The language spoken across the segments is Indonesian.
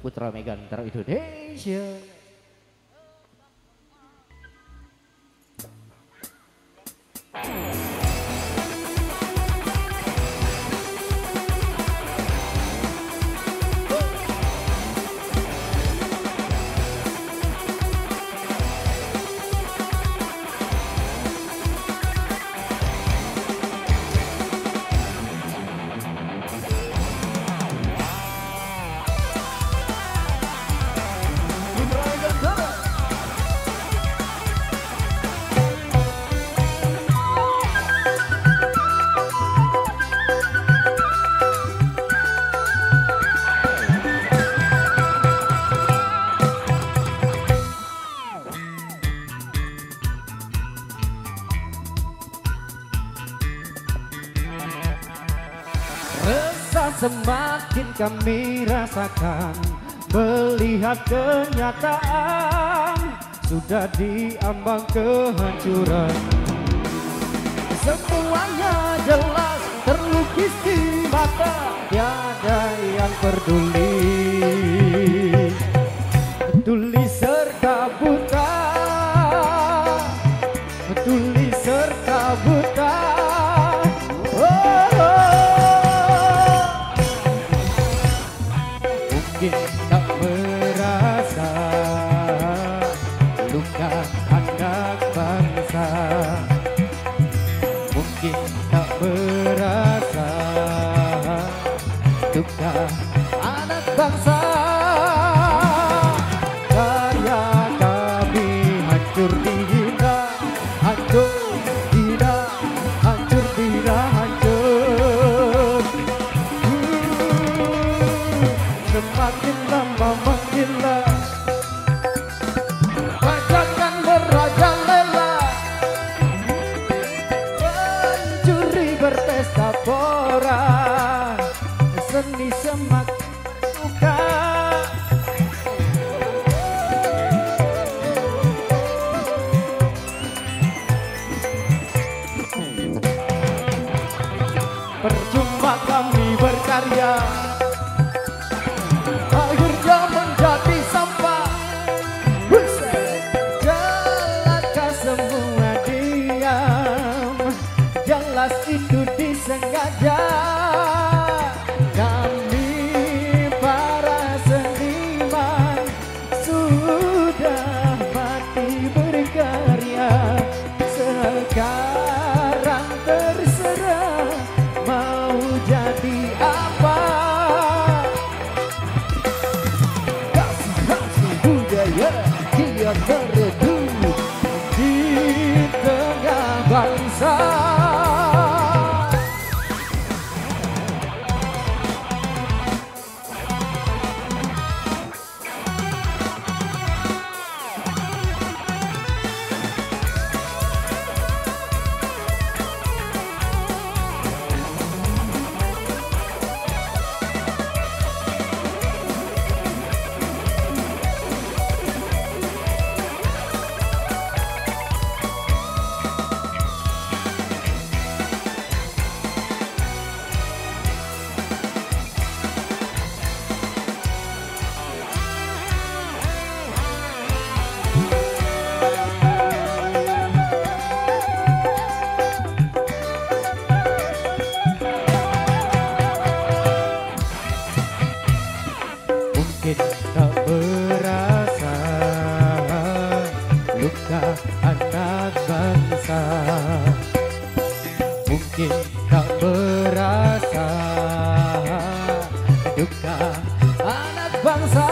Putra Megantara Indonesia. Semakin kami rasakan melihat kenyataan sudah diambang kehancuran. Semuanya jelas terlukis di mata, tiada yang peduli. Tuli serta buta, tuli serta buta. Tak merasa luka anak bangsa, mungkin tak merasa luka anak bangsa. Karya kami hancur dihina, hancur dihina, hancur dihina, hancur. Semakin lama menggila, bajakan merajalela, pencuri berpesta pora, seni semakin suka. Percuma kami berkarya, akhirnya menjadi sampah. Celaka semua diam, jelas itu disengaja. Kami para seniman sudah mati berkarya. Sekarang terserah mau jadi apa. Budaya dia tereduh di tengah bangsa. Mungkin tak berasa luka anak bangsa, mungkin tak berasa duka anak bangsa.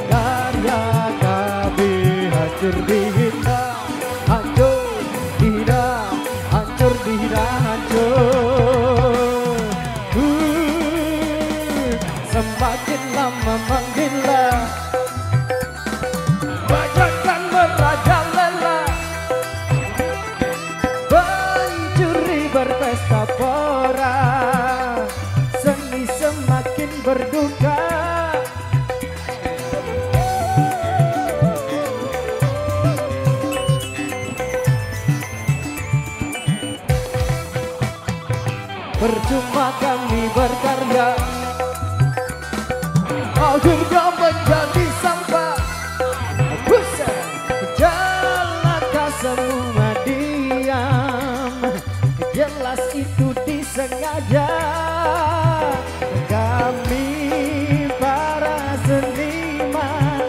Karya kami hancur dihina, hancur dihina, hancur dihina, hancur. Semakin lama menggila, bajakan merajalela, pencuri berpesta pora, seni semakin berduka. Percuma kami berkarya, akhirnya menjadi sampah. Buset, celaka semua diam, jelas itu disengaja. Kami para seniman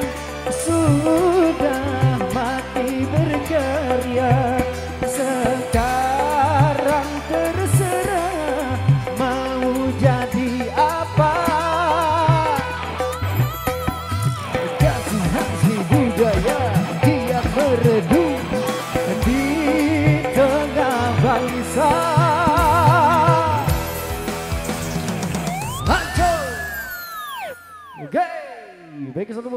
sudah mati berkarya. Sekarang terserah mau jadi apa. Kasih hasil budaya kian meredup di tengah bangsa. Hancur. Oke, baik satu.